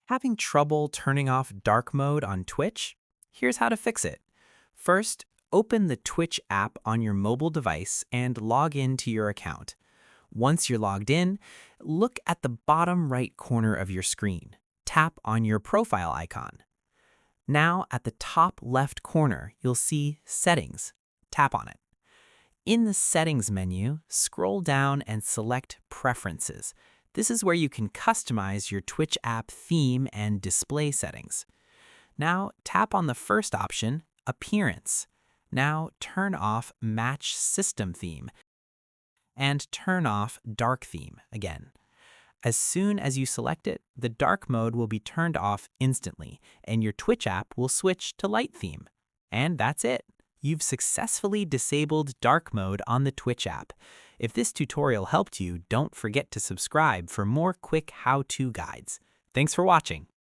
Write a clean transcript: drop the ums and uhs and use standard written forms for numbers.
Having trouble turning off dark mode on Twitch? Here's how to fix it. First, open the Twitch app on your mobile device and log in to your account. Once you're logged in, look at the bottom right corner of your screen. Tap on your profile icon. Now, at the top left corner, you'll see Settings. Tap on it. In the Settings menu, scroll down and select Preferences. This is where you can customize your Twitch app theme and display settings. Now, tap on the first option, Appearance. Now, turn off Match System Theme and turn off Dark Theme again. As soon as you select it, the dark mode will be turned off instantly, and your Twitch app will switch to light theme. And that's it. You've successfully disabled dark mode on the Twitch app. If this tutorial helped you, don't forget to subscribe for more quick how-to guides. Thanks for watching.